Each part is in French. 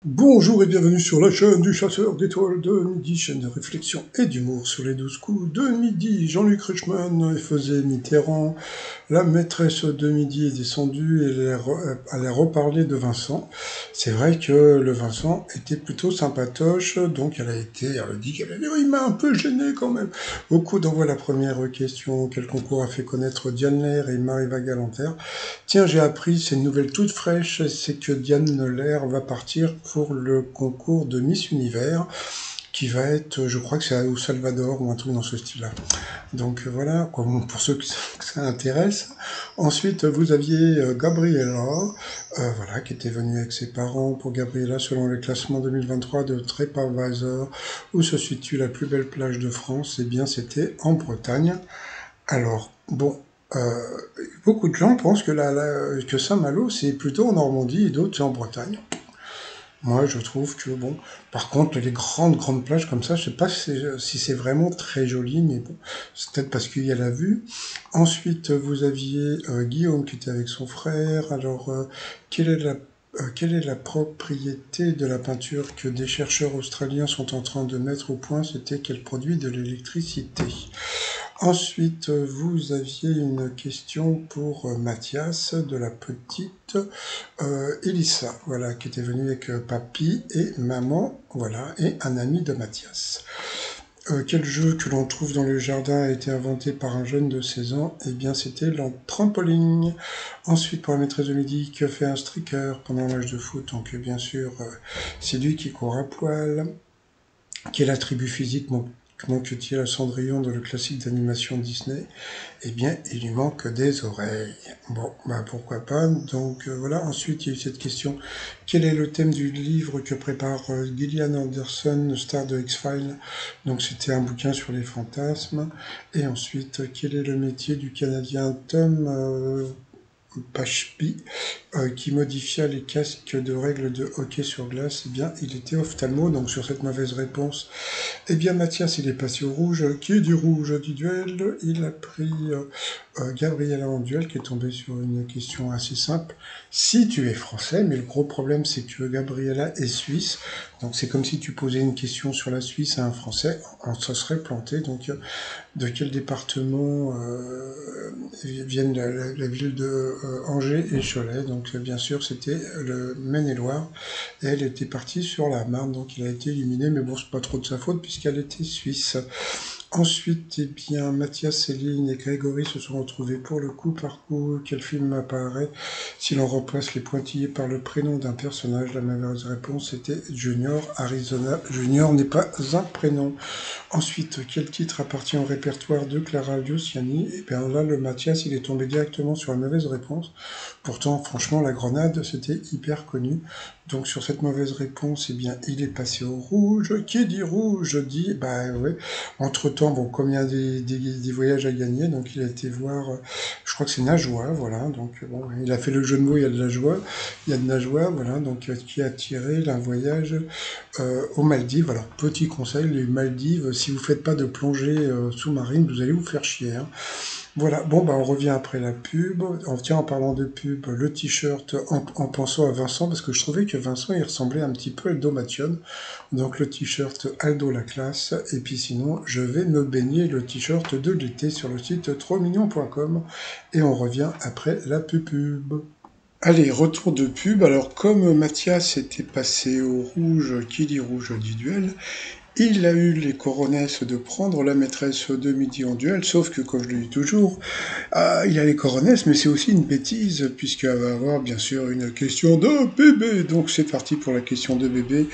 Bonjour et bienvenue sur la chaîne du chasseur d'étoiles de midi, chaîne de réflexion et d'humour sur les 12 coups de midi. Jean-Luc Reichmann faisait Mitterrand, la maîtresse de midi est descendue et elle a reparlé de Vincent. C'est vrai que le Vincent était plutôt sympatoche, donc elle a dit qu'elle avait dit, oh, il m'a un peu gêné quand même. Au coup d'envoi la première question, quel concours a fait connaître Diane Lair et Marie Galanter? Tiens, j'ai appris, c'est une nouvelle toute fraîche, c'est que Diane Lair va partir pour le concours de Miss Univers, qui va être, je crois que c'est au Salvador ou un truc dans ce style-là. Donc voilà, quoi, bon, pour ceux que ça intéresse. Ensuite, vous aviez Gabriella, voilà, qui était venue avec ses parents. Pour Gabriella, selon le classement 2023 de TripAdvisor, où se situe la plus belle plage de France, eh bien c'était en Bretagne. Alors, bon, euh, beaucoup de gens pensent que Saint-Malo, c'est plutôt en Normandie et d'autres, c'est en Bretagne. Moi, je trouve que, bon, par contre, les grandes plages comme ça, je sais pas si c'est vraiment très joli, mais bon, c'est peut-être parce qu'il y a la vue. Ensuite, vous aviez Guillaume qui était avec son frère. Alors, quelle est la propriété de la peinture que des chercheurs australiens sont en train de mettre au point? C'était qu'elle produit de l'électricité. Ensuite, vous aviez une question pour Mathias de la petite Elissa, voilà, qui était venue avec papy et maman, voilà, et un ami de Mathias. Quel jeu que l'on trouve dans le jardin a été inventé par un jeune de 16 ans? Eh bien, c'était le trampoline. Ensuite, pour la maîtresse de midi, que fait un striker pendant un match de foot? Donc, bien sûr, c'est lui qui court à poil. Quel attribut physique manque-t-il à Cendrillon dans le classique d'animation Disney? Eh bien, il lui manque des oreilles. Bon, bah pourquoi pas. Donc voilà. Ensuite, il y a eu cette question. Quel est le thème du livre que prépare Gillian Anderson, star de X-Files? Donc c'était un bouquin sur les fantasmes. Et ensuite, quel est le métier du Canadien Tom Pashby, qui modifia les casques de règles de hockey sur glace? Eh bien, il était ophtalmo. Donc sur cette mauvaise réponse, eh bien, Mathias, il est passé au rouge. Qui est du rouge du duel? Il a pris Gabriella en duel, qui est tombé sur une question assez simple. Si tu es français, mais le gros problème, c'est que Gabriella est suisse. Donc, c'est comme si tu posais une question sur la Suisse à un Français. On se serait planté. Donc, de quel département viennent la ville de Angers et Cholet? Donc, bien sûr, c'était le Maine-et-Loire. Et elle était partie sur la Marne, donc il a été éliminé, mais bon, c'est pas trop de sa faute puisqu'elle était suisse. Ensuite, eh bien, Mathias, Céline et Grégory se sont retrouvés pour le coup par coup. Quel film apparaît si l'on remplace les pointillés par le prénom d'un personnage? La mauvaise réponse était Junior. Arizona Junior n'est pas un prénom. Ensuite, quel titre appartient au répertoire de Clara Luciani? Et bien là, le Mathias, il est tombé directement sur la mauvaise réponse. Pourtant, franchement, La Grenade, c'était hyper connu. Donc sur cette mauvaise réponse, eh bien, il est passé au rouge. Qui dit rouge dit, bah ouais. Entre-temps, bon, comme il y a des voyages à gagner, donc il a été voir, je crois que c'est Najwa, voilà. Donc bon, il a fait le jeu de mots, il y a de la joie, il y a de Najwa, voilà. Donc qui a tiré un voyage aux Maldives. Alors petit conseil, les Maldives, si vous faites pas de plongée sous-marine, vous allez vous faire chier, hein. Voilà, bon bah on revient après la pub. En parlant de pub, le t-shirt en pensant à Vincent, parce que je trouvais que Vincent il ressemblait un petit peu à Aldo Mathion. Donc le t-shirt Aldo la classe, et puis sinon je vais me baigner le t-shirt de l'été sur le site trosmignon.com et on revient après la pub. Allez, retour de pub. Alors comme Mathias était passé au rouge, qui dit rouge dit duel, il a eu les coronesses de prendre la maîtresse de midi en duel, sauf que, comme je le dis toujours, il a les coronesses, mais c'est aussi une bêtise, puisqu'elle va avoir bien sûr une question de bébé. Donc c'est parti pour la question de bébé.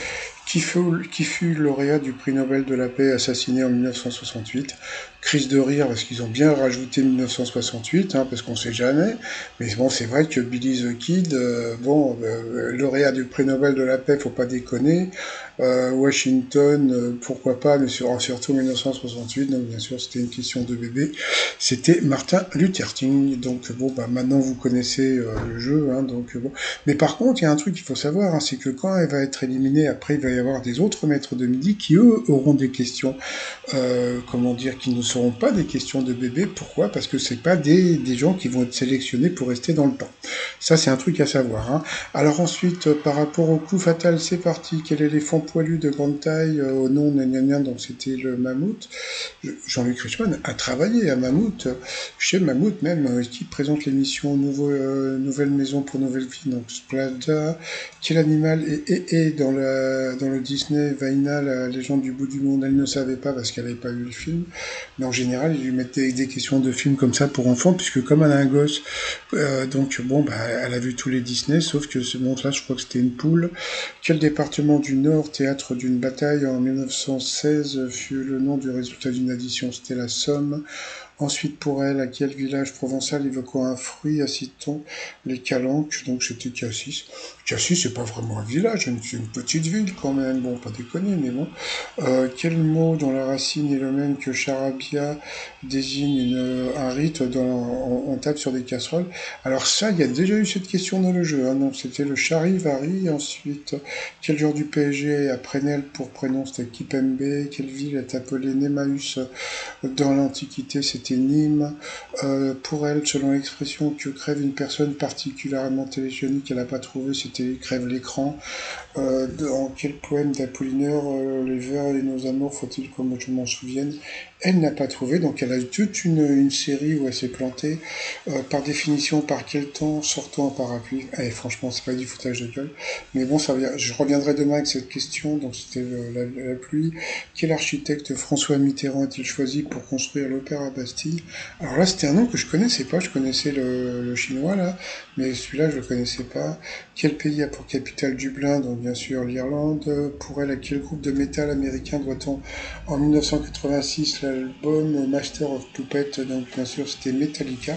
Qui fut lauréat du prix Nobel de la paix assassiné en 1968? Crise de rire parce qu'ils ont bien rajouté 1968, hein, parce qu'on sait jamais. Mais bon, c'est vrai que Billy the Kid, lauréat du prix Nobel de la paix, faut pas déconner. Washington, pourquoi pas, mais surtout 1968. Donc bien sûr, c'était une question de bébé. C'était Martin Luther King. Donc bon, bah maintenant vous connaissez le jeu, hein, donc bon. Mais par contre, il y a un truc qu'il faut savoir, hein, c'est que quand elle va être éliminée, après il va va y avoir des autres maîtres de midi qui, eux, auront des questions, comment dire, qui ne seront pas des questions de bébé. Pourquoi? Parce que c'est pas des gens qui vont être sélectionnés pour rester dans le temps. Ça, c'est un truc à savoir, hein. Alors ensuite, par rapport au coup fatal, c'est parti. Quel éléphant poilu de grande taille au nom gna, donc c'était le mammouth. Jean-Luc Reichmann a travaillé à Mammouth, chez Mammouth même, qui présente l'émission Nouvelle Maison pour Nouvelle Vie, donc Splada, Quel animal et dans le Disney Vaina, la légende du bout du monde, elle ne savait pas parce qu'elle n'avait pas vu le film, mais en général, ils lui mettaient des questions de films comme ça pour enfants, puisque comme elle a un gosse, donc bon, bah, elle a vu tous les Disney, sauf que ce monde-là, je crois que c'était une poule. Quel département du Nord, théâtre d'une bataille en 1916, fut le nom du résultat d'une addition? C'était la Somme. Ensuite, pour elle, à quel village provençal évoquant un fruit, cite-t-on les calanques? Donc c'était Cassis. Cassis, c'est pas vraiment un village, c'est une petite ville quand même. Bon, pas déconner, mais bon. Quel mot dont la racine est le même que charabia désigne un rite dans, on tape sur des casseroles? Alors ça, il y a déjà eu cette question dans le jeu, hein. Donc c'était le charivari. Ensuite, quel joueur du PSG a Prenel pour prénom? C'était Kipembe. Quelle ville est appelée Némaüs dans l'Antiquité? C'était Nîmes. Pour elle, selon l'expression que crève une personne particulièrement téléphonique, elle n'a pas trouvé, c'était crève l'écran. Dans quel poème d'Apollinaire, les vers et nos amours, faut-il que je m'en souvienne? Elle n'a pas trouvé, donc elle a eu toute une série où elle s'est plantée. Par définition, par quel temps sortons en parapluie? Eh, franchement, c'est pas du foutage de gueule. Mais bon, je reviendrai demain avec cette question, donc c'était la pluie. Quel architecte François Mitterrand a-t-il choisi pour construire l'Opéra Bastille? Alors là, c'était un nom que je connaissais pas, je connaissais le chinois là, mais celui-là, je le connaissais pas. Quel pays a pour capitale Dublin? Donc bien sûr l'Irlande. Pour elle, à quel groupe de métal américain doit-on en 1986 l'album Master of Puppet? Donc bien sûr c'était Metallica.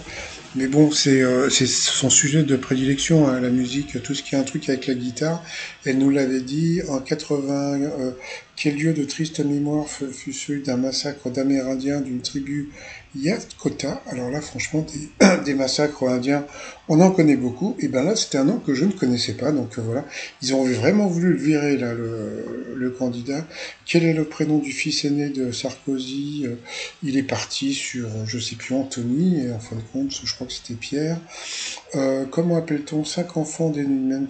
Mais bon, c'est son sujet de prédilection, hein, la musique, tout ce qui est un truc avec la guitare. Elle nous l'avait dit en 80. Quel lieu de triste mémoire fut celui d'un massacre d'Amérindiens d'une tribu Yakota? Alors là, franchement, des massacres indiens, on en connaît beaucoup. Et ben là, c'était un nom que je ne connaissais pas. Donc voilà, ils ont vraiment voulu le virer, là, le candidat. Quel est le prénom du fils aîné de Sarkozy? Il est parti sur, je sais plus, Anthony, et en fin de compte, je crois que c'était Pierre. Comment appelle-t-on 5 enfants d'une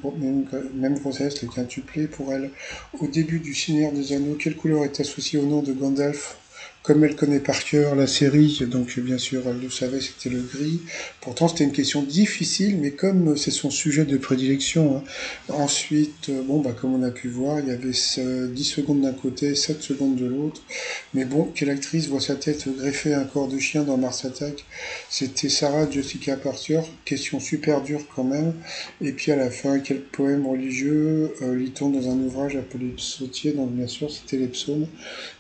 même grossesse, les quintuplés? Pour elle, au début du Seigneur des Anneaux, quelle couleur est associée au nom de Gandalf? Comme elle connaît par cœur la série, donc bien sûr elle le savait, c'était le gris. Pourtant c'était une question difficile, mais comme c'est son sujet de prédilection, hein. Ensuite, bon bah comme on a pu voir, il y avait 10 secondes d'un côté, 7 secondes de l'autre. Mais bon, quelle actrice voit sa tête greffer à un corps de chien dans Mars Attack? C'était Sarah Jessica Parker, question super dure quand même. Et puis à la fin, quel poème religieux lit-on dans un ouvrage appelé Psautier? Donc bien sûr c'était les psaumes.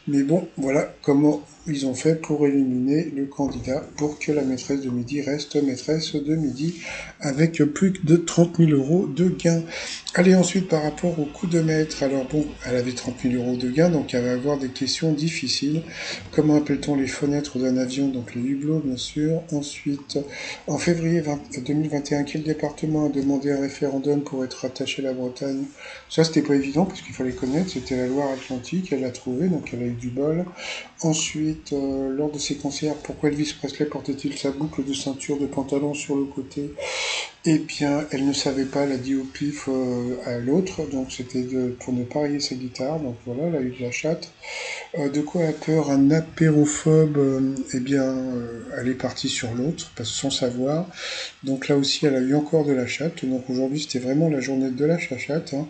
Mais bon, voilà comment ils ont fait pour éliminer le candidat pour que la maîtresse de midi reste maîtresse de midi avec plus de 30 000 euros de gains. Allez, ensuite, par rapport au coup de maître, alors bon, elle avait 30 000 euros de gains, donc elle va avoir des questions difficiles. Comment appelle-t-on les fenêtres d'un avion? Donc les hublots, bien sûr. Ensuite, en février 2021, quel département a demandé un référendum pour être rattaché à la Bretagne? Ça, c'était pas évident parce qu'il fallait connaître, c'était la Loire-Atlantique, elle l'a trouvé, donc elle a eu du bol. Ensuite, lors de ses concerts, pourquoi Elvis Presley portait-il sa boucle de ceinture de pantalon sur le côté? Eh bien, elle ne savait pas, elle a dit au pif à l'autre, donc c'était pour ne pas rayer sa guitare, donc voilà, elle a eu de la chatte. De quoi a peur un apérophobe? Eh bien, elle est partie sur l'autre, sans savoir. Donc là aussi, elle a eu encore de la chatte, donc aujourd'hui c'était vraiment la journée de la chachate, hein,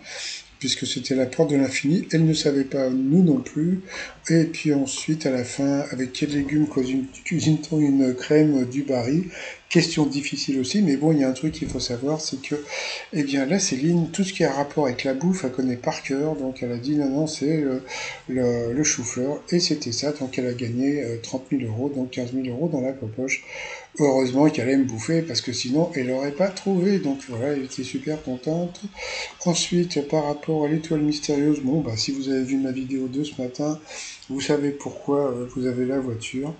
puisque c'était la porte de l'infini, elle ne savait pas, nous non plus. Et puis ensuite, à la fin, avec quels légumes cuisine-t-on une crème du Barry? Question difficile aussi, mais bon, il y a un truc qu'il faut savoir, c'est que, eh bien là, Céline, tout ce qui a rapport avec la bouffe, elle connaît par cœur, donc elle a dit non, non, c'est le chou-fleur, et c'était ça, donc elle a gagné 30 000 euros, donc 15 000 euros dans la poche. Heureusement qu'elle aime bouffer, parce que sinon, elle n'aurait pas trouvé, donc voilà, elle était super contente. Ensuite, par rapport à l'étoile mystérieuse, bon, bah, si vous avez vu ma vidéo de ce matin, vous savez pourquoi vous avez la voiture.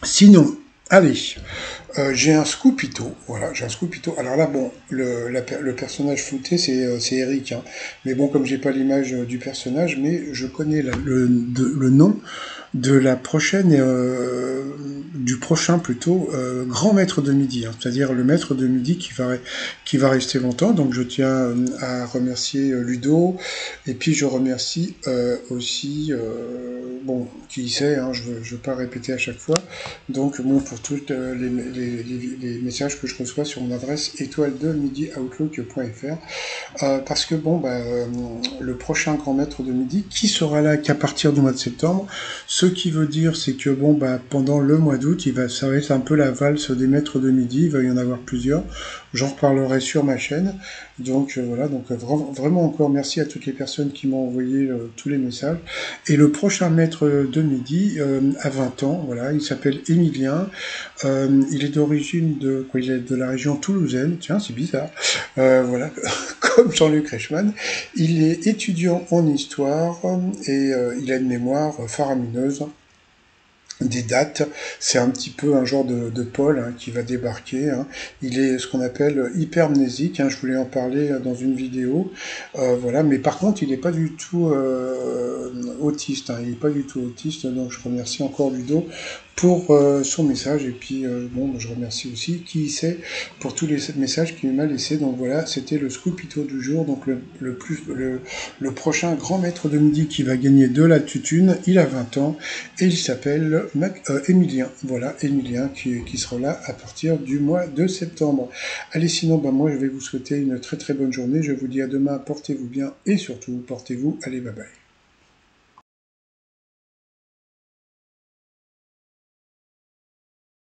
Sinon, Allez, j'ai un Scoopito, voilà, j'ai un Scoopito. Alors là, bon, le personnage flouté, c'est Eric, hein. Mais bon, comme j'ai pas l'image du personnage, mais je connais le nom de la prochaine, du prochain plutôt, grand maître de midi, hein, c'est-à-dire le maître de midi qui va rester longtemps. Donc je tiens à remercier Ludo, et puis je remercie aussi, bon, qui sait, hein, je veux pas répéter à chaque fois, donc bon, pour tous les messages que je reçois sur mon adresse étoile2midi@outlook.fr. Parce que bon, le prochain grand maître de midi, qui sera là qu'à partir du mois de septembre, ce qui veut dire, c'est que bon, pendant le mois d'août, ça va être un peu la valse des maîtres de midi, il va y en avoir plusieurs, j'en reparlerai sur ma chaîne, donc voilà, donc vraiment encore merci à toutes les personnes qui m'ont envoyé tous les messages, et le prochain maître de midi, à 20 ans, voilà, il s'appelle Émilien, il est d'origine il est de la région toulousaine, tiens, c'est bizarre, voilà, comme Jean-Luc Reichmann. Il est étudiant en histoire et il a une mémoire faramineuse des dates. C'est un petit peu un genre de Paul, hein, qui va débarquer, hein. Il est ce qu'on appelle hypermnésique, hein. Je voulais en parler dans une vidéo. Voilà, mais par contre, il n'est pas du tout autiste, hein. Il n'est pas du tout autiste, donc je remercie encore Ludo pour son message. Et puis, bon, je remercie aussi qui sait pour tous les messages qu'il m'a laissés. Donc voilà, c'était le Scoopito du jour. Donc le prochain grand maître de midi qui va gagner de la tutune, il a 20 ans et il s'appelle Emilien. Voilà, Emilien qui sera là à partir du mois de septembre. Allez, sinon, moi je vais vous souhaiter une très très bonne journée. Je vous dis à demain, portez-vous bien et surtout portez-vous. Allez, bye bye.